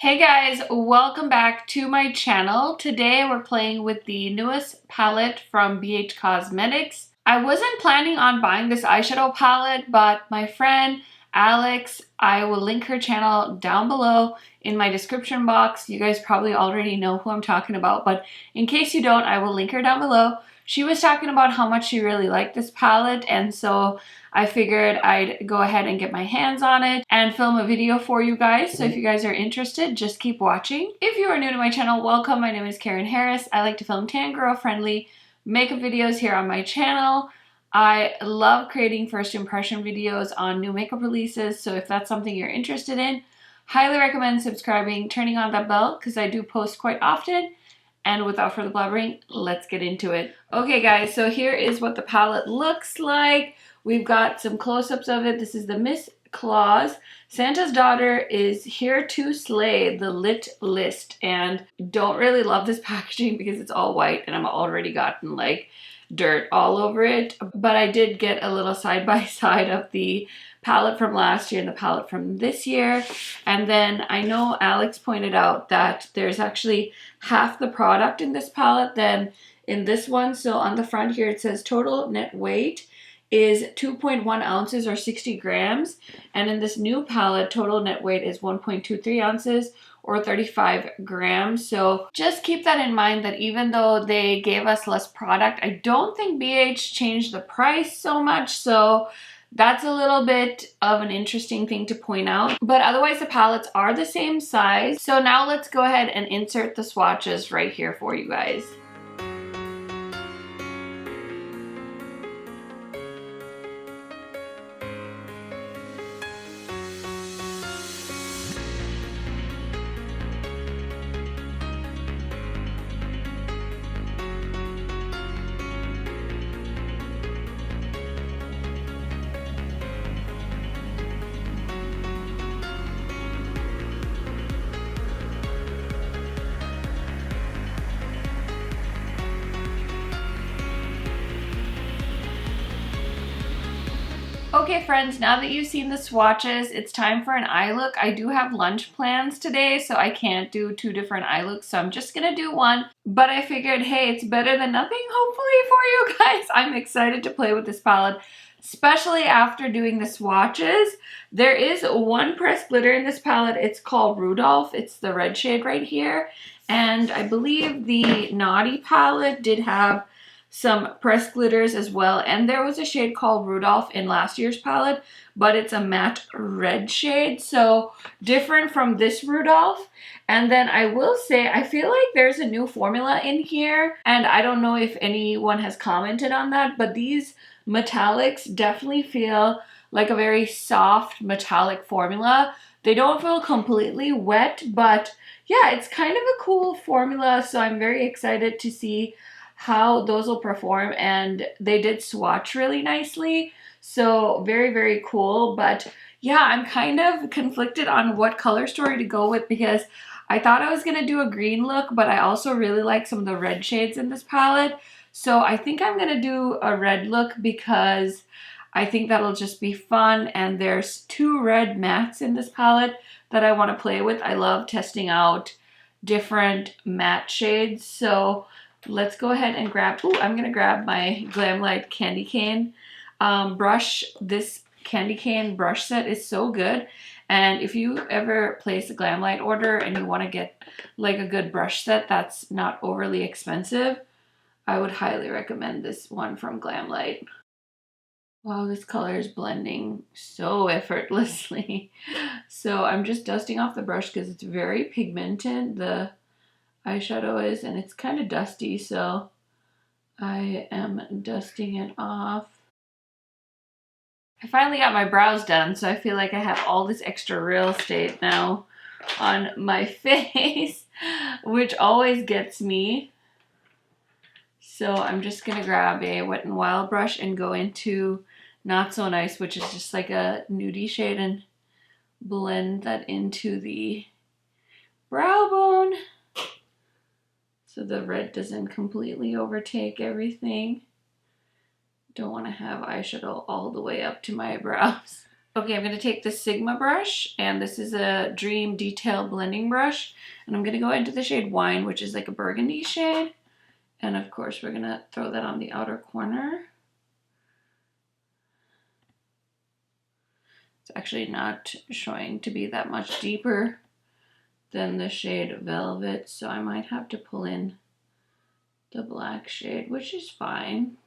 Hey guys, welcome back to my channel. Today we're playing with the newest palette from BH Cosmetics. I wasn't planning on buying this eyeshadow palette, but my friend Alex, I will link her channel down below in my description box. You guys probably already know who I'm talking about, but in case you don't, I will link her down below. She was talking about how much she really liked this palette, and so I figured I'd go ahead and get my hands on it and film a video for you guys. So if you guys are interested, just keep watching. If you are new to my channel, welcome. My name is Karen Harris. I like to film tan girl friendly makeup videos here on my channel. I love creating first impression videos on new makeup releases. So if that's something you're interested in, highly recommend subscribing, turning on that bell because I do post quite often. And without further blabbering, let's get into it. Okay guys, so here is what the palette looks like. We've got some close-ups of it. This is the Miss Claus. Santa's daughter is here to slay the lit list. And don't really love this packaging because it's all white and I've already gotten like dirt all over it. But I did get a little side-by-side of the palette from last year and the palette from this year. And then I know Alex pointed out that there's actually half the product in this palette than in this one. So on the front here it says total net weight is 2.1 ounces or 60 grams. And in this new palette, total net weight is 1.23 ounces or 35 grams. So just keep that in mind that even though they gave us less product, I don't think BH changed the price so much. So that's a little bit of an interesting thing to point out. But otherwise the palettes are the same size. So now let's go ahead and insert the swatches right here for you guys. Okay friends, now that you've seen the swatches, it's time for an eye look. I do have lunch plans today, so I can't do two different eye looks, so I'm just gonna do one. But I figured, hey, it's better than nothing, hopefully, for you guys. I'm excited to play with this palette, especially after doing the swatches. There is one pressed glitter in this palette. It's called Rudolph. It's the red shade right here. And I believe the Naughty palette did have some pressed glitters as well, and there was a shade called Rudolph in last year's palette, but it's a matte red shade, so different from this Rudolph. And then I will say, I feel like there's a new formula in here, and I don't know if anyone has commented on that, but these metallics definitely feel like a very soft metallic formula. They don't feel completely wet, but yeah, it's kind of a cool formula, so I'm very excited to see how those will perform. And they did swatch really nicely, so very, very cool. But yeah, I'm kind of conflicted on what color story to go with because I thought I was gonna do a green look, but I also really like some of the red shades in this palette, so I think I'm gonna do a red look because I think that'll just be fun. And there's two red mattes in this palette that I want to play with. I love testing out different matte shades, so let's go ahead and grab, I'm gonna grab my Glamlite candy cane brush. This candy cane brush set is so good, and if you ever place a Glamlite order and you want to get like a good brush set that's not overly expensive, I would highly recommend this one from Glamlite. Wow, this color is blending so effortlessly. So I'm just dusting off the brush because it's very pigmented, the eyeshadow is, and it's kind of dusty, so I am dusting it off. I finally got my brows done, so I feel like I have all this extra real estate now on my face, which always gets me. So I'm just gonna grab a Wet n Wild brush and go into Not So Nice, which is just like a nudie shade, and blend that into the brow bone so the red doesn't completely overtake everything. Don't want to have eyeshadow all the way up to my brows. Okay, I'm going to take the Sigma brush, and this is a Dream Detail Blending Brush, and I'm going to go into the shade Wine, which is like a burgundy shade, and of course we're going to throw that on the outer corner. It's actually not showing to be that much deeper than the shade Velvet, so I might have to pull in the black shade, which is fine.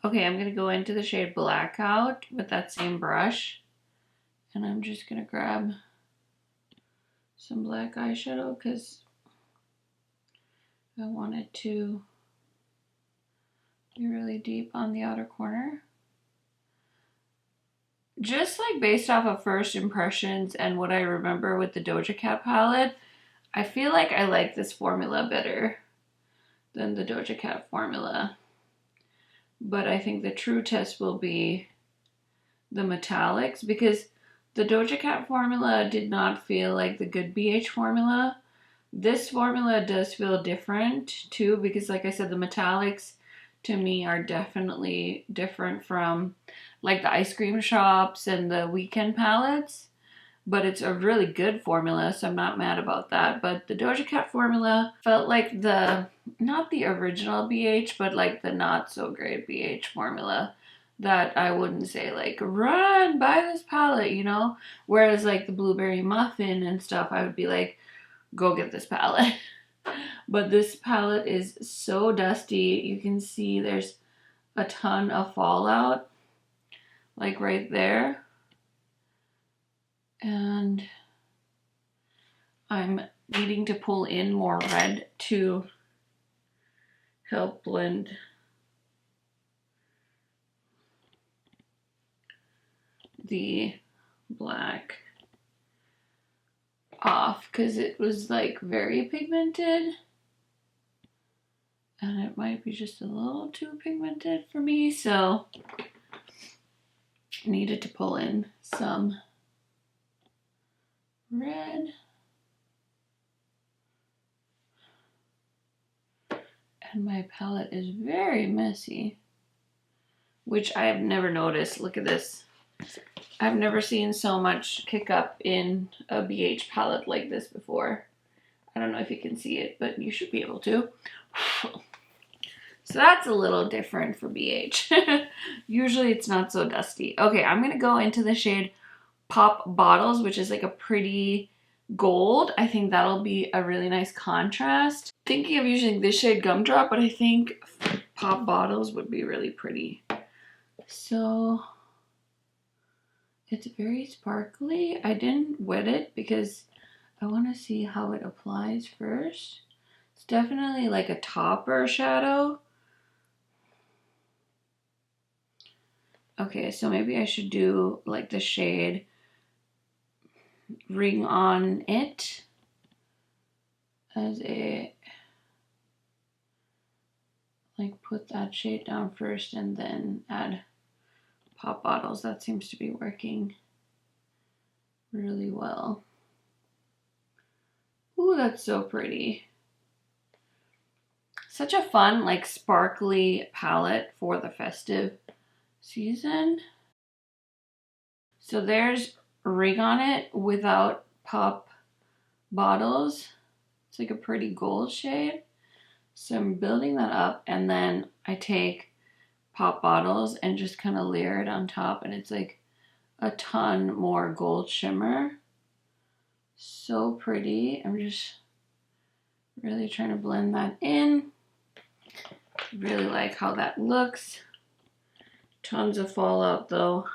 Okay, I'm going to go into the shade Blackout with that same brush, and I'm just going to grab some black eyeshadow because I want it to be really deep on the outer corner. Just like based off of first impressions and what I remember with the Doja Cat palette, I feel like I like this formula better than the Doja Cat formula. But I think the true test will be the metallics, because the Doja Cat formula did not feel like the good BH formula. This formula does feel different too, because like I said, the metallics to me are definitely different from like the Ice Cream Shops and the Weekend palettes. But it's a really good formula, so I'm not mad about that. But the Doja Cat formula felt like the, not the original BH, but like the not so great BH formula that I wouldn't say like, run, buy this palette, you know? Whereas like the Blueberry Muffin and stuff, I would be like, go get this palette. But this palette is so dusty. You can see there's a ton of fallout, like right there. And I'm needing to pull in more red to help blend the black off, because it was like very pigmented and it might be just a little too pigmented for me, so I needed to pull in some red. And my palette is very messy, which I have never noticed. Look at this. I've never seen so much kick up in a BH palette like this before. I don't know if you can see it, but you should be able to. So that's a little different for BH. Usually it's not so dusty. Okay, I'm going to go into the shade Pop Bottles, which is like a pretty gold. I think that'll be a really nice contrast. Thinking of using this shade Gumdrop, but I think Pop Bottles would be really pretty. So it's very sparkly. I didn't wet it because I want to see how it applies first. It's definitely like a topper shadow. Okay, so maybe I should do like the shade Ring On It as a, like put that shade down first and then add Pop Bottles. That seems to be working really well. Ooh, that's so pretty. Such a fun, like sparkly palette for the festive season. So there's Ring On It without Pop Bottles. It's like a pretty gold shade. So I'm building that up, and then I take Pop Bottles and just kind of layer it on top, and it's like a ton more gold shimmer. So pretty. I'm just really trying to blend that in. Really like how that looks. Tons of fallout though.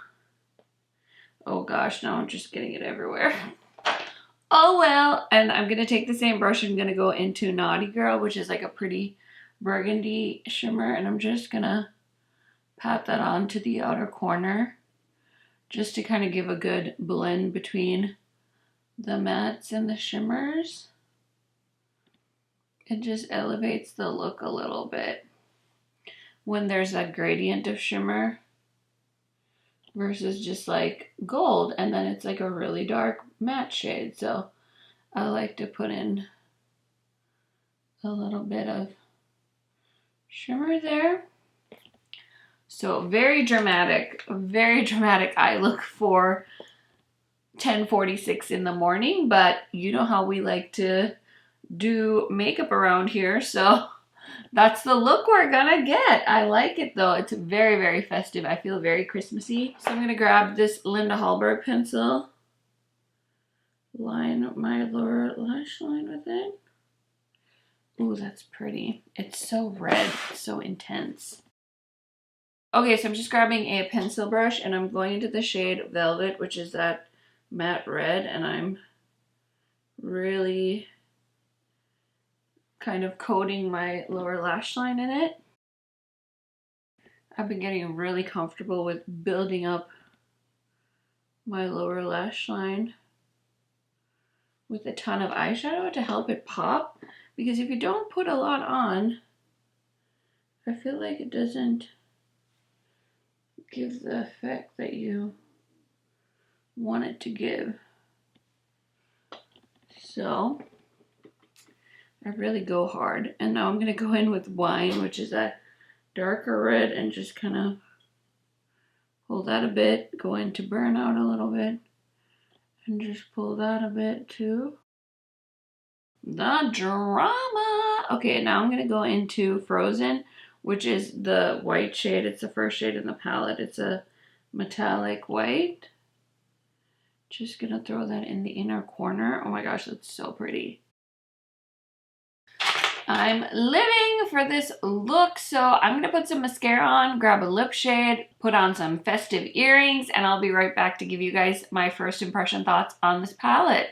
Oh gosh, now I'm just getting it everywhere. Oh well. And I'm going to take the same brush. I'm going to go into Naughty Girl, which is like a pretty burgundy shimmer. And I'm just going to pat that onto the outer corner, just to kind of give a good blend between the mattes and the shimmers. It just elevates the look a little bit when there's that gradient of shimmer versus just like gold, and then it's like a really dark matte shade. So I like to put in a little bit of shimmer there. So very dramatic eye look for 10:46 in the morning, but you know how we like to do makeup around here, so that's the look we're gonna get. I like it though. It's very, very festive. I feel very Christmassy. So I'm gonna grab this Linda Hallberg pencil, line my lower lash line with it. Ooh, that's pretty. It's so red, it's so intense. Okay, so I'm just grabbing a pencil brush and I'm going into the shade Velvet, which is that matte red, and I'm really kind of coating my lower lash line in it. I've been getting really comfortable with building up my lower lash line with a ton of eyeshadow to help it pop, because if you don't put a lot on, I feel like it doesn't give the effect that you want it to give. So I really go hard. And now I'm going to go in with Wine, which is a darker red, and just kind of hold that a bit, go into Burnout a little bit, and just pull that a bit too. The drama! Okay, now I'm going to go into Frozen, which is the white shade. It's the first shade in the palette. It's a metallic white. Just gonna throw that in the inner corner. Oh my gosh, that's so pretty. I'm living for this look, so I'm gonna put some mascara on, grab a lip shade, put on some festive earrings, and I'll be right back to give you guys my first impression thoughts on this palette.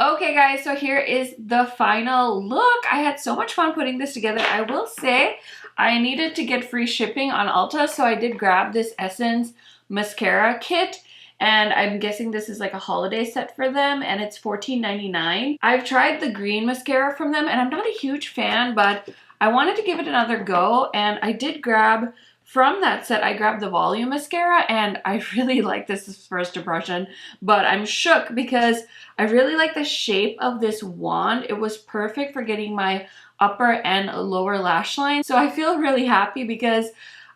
Okay guys, so here is the final look. I had so much fun putting this together. I will say I needed to get free shipping on Ulta, so I did grab this Essence mascara kit, and I'm guessing this is like a holiday set for them, and it's $14.99. I've tried the green mascara from them, and I'm not a huge fan, but I wanted to give it another go, and I did grab from that set, I grabbed the Volume Mascara, and I really like this first impression, but I'm shook because I really like the shape of this wand. It was perfect for getting my upper and lower lash line. So I feel really happy because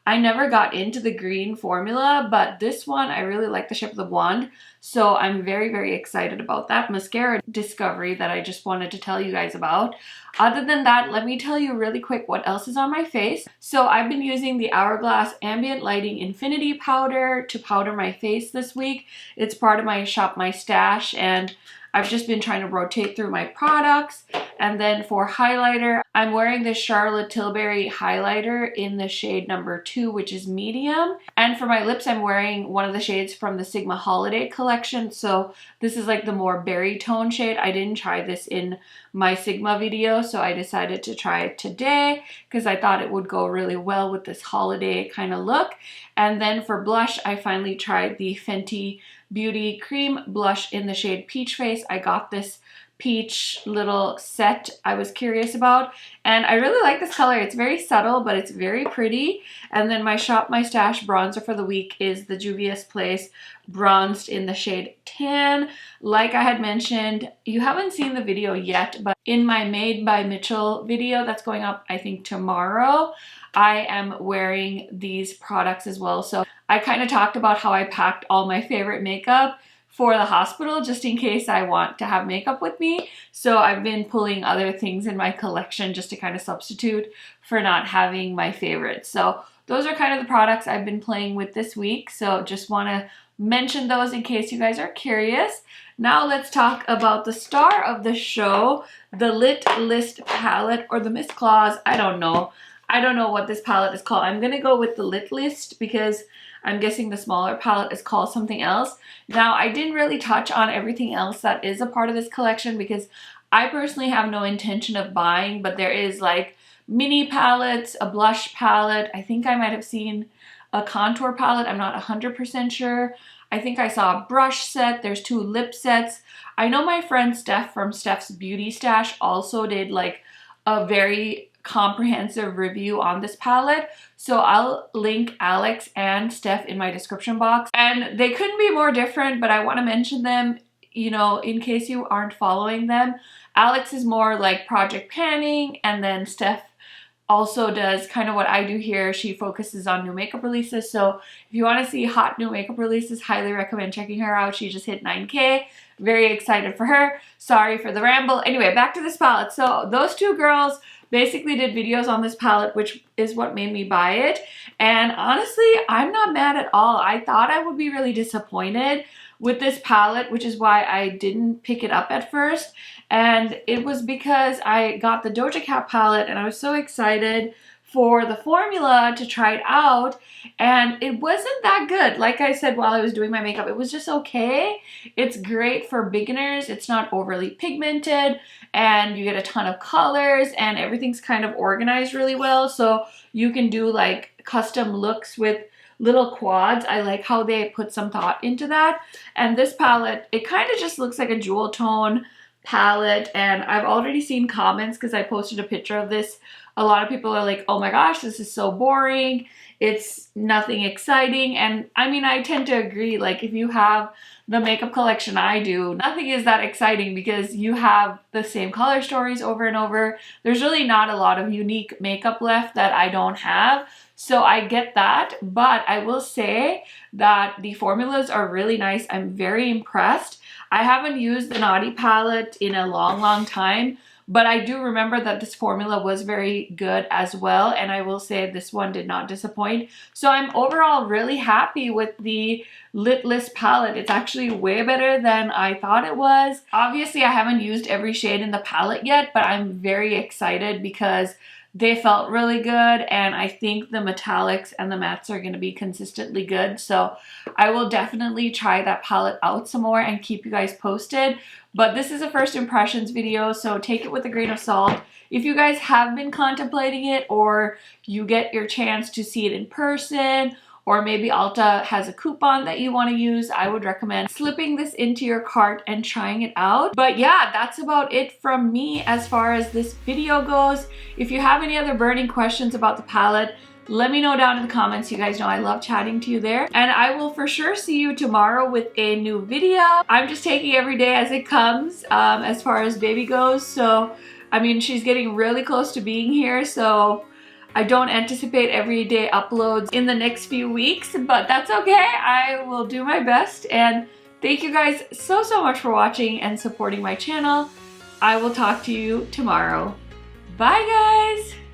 I never got into the green formula, but this one, I really like the shape of the wand. So I'm very, very excited about that mascara discovery that I just wanted to tell you guys about. Other than that, let me tell you really quick what else is on my face. So I've been using the Hourglass Ambient Lighting Infinity Powder to powder my face this week. It's part of my Shop My Stash, and I've just been trying to rotate through my products. And then for highlighter, I'm wearing this Charlotte Tilbury highlighter in the shade number 2, which is medium. And for my lips, I'm wearing one of the shades from the Sigma Holiday collection. So this is like the more berry tone shade. I didn't try this in my Sigma video, so I decided to try it today because I thought it would go really well with this holiday kind of look. And then for blush, I finally tried the Fenty Beauty Cream Blush in the shade Peach Face. I got this peach little set I was curious about, and I really like this color. It's very subtle, but it's very pretty. And then my Shop My Stash bronzer for the week is the Juvia's Place Bronzed in the shade Tan. Like I had mentioned, you haven't seen the video yet, but in my Made by Mitchell video that's going up, I think tomorrow, I am wearing these products as well. So I kind of talked about how I packed all my favorite makeup for the hospital just in case I want to have makeup with me. So I've been pulling other things in my collection just to kind of substitute for not having my favorites. So those are kind of the products I've been playing with this week. So just want to mention those in case you guys are curious. Now let's talk about the star of the show, the Lit List palette, or the Miss Claus. I don't know. I don't know what this palette is called. I'm going to go with the Lit List because I'm guessing the smaller palette is called something else. Now, I didn't really touch on everything else that is a part of this collection because I personally have no intention of buying, but there is like mini palettes, a blush palette. I think I might have seen a contour palette. I'm not 100% sure. I think I saw a brush set. There's 2 lip sets. I know my friend Steph from Steph's Beauty Stash also did like a very comprehensive review on this palette, so I'll link Alex and Steph in my description box, and they couldn't be more different, but I want to mention them, you know, in case you aren't following them. Alex is more like project panning, and then Steph also does kind of what I do here. She focuses on new makeup releases. So if you want to see hot new makeup releases, highly recommend checking her out. She just hit 9K. Very excited for her. Sorry for the ramble. Anyway, back to this palette. So those two girls basically did videos on this palette, which is what made me buy it. And honestly, I'm not mad at all. I thought I would be really disappointed with this palette, which is why I didn't pick it up at first. And it was because I got the Doja Cat palette and I was so excited for the formula to try it out, and it wasn't that good. Like I said while I was doing my makeup, it was just okay. It's great for beginners. It's not overly pigmented and you get a ton of colors and everything's kind of organized really well, so you can do like custom looks with little quads. I like how they put some thought into that. And this palette, it kind of just looks like a jewel tone palette, and I've already seen comments because I posted a picture of this. A lot of people are like, oh my gosh, this is so boring. It's nothing exciting. And I mean, I tend to agree. Like if you have the makeup collection I do, nothing is that exciting because you have the same color stories over and over. There's really not a lot of unique makeup left that I don't have. So I get that, but I will say that the formulas are really nice. I'm very impressed. I haven't used the Naughty palette in a long time, but I do remember that this formula was very good as well, and I will say this one did not disappoint. So I'm overall really happy with the Litless palette. It's actually way better than I thought it was. Obviously, I haven't used every shade in the palette yet, but I'm very excited because they felt really good, and I think the metallics and the mattes are going to be consistently good. So I will definitely try that palette out some more and keep you guys posted. But this is a first impressions video, so take it with a grain of salt. If you guys have been contemplating it, or you get your chance to see it in person, or maybe Ulta has a coupon that you want to use, I would recommend slipping this into your cart and trying it out. But yeah, that's about it from me as far as this video goes. If you have any other burning questions about the palette, let me know down in the comments. You guys know I love chatting to you there. And I will for sure see you tomorrow with a new video. I'm just taking every day as it comes as far as baby goes. So, I mean, she's getting really close to being here. So I don't anticipate everyday uploads in the next few weeks, but that's okay. I will do my best. And thank you guys so much for watching and supporting my channel. I will talk to you tomorrow. Bye guys!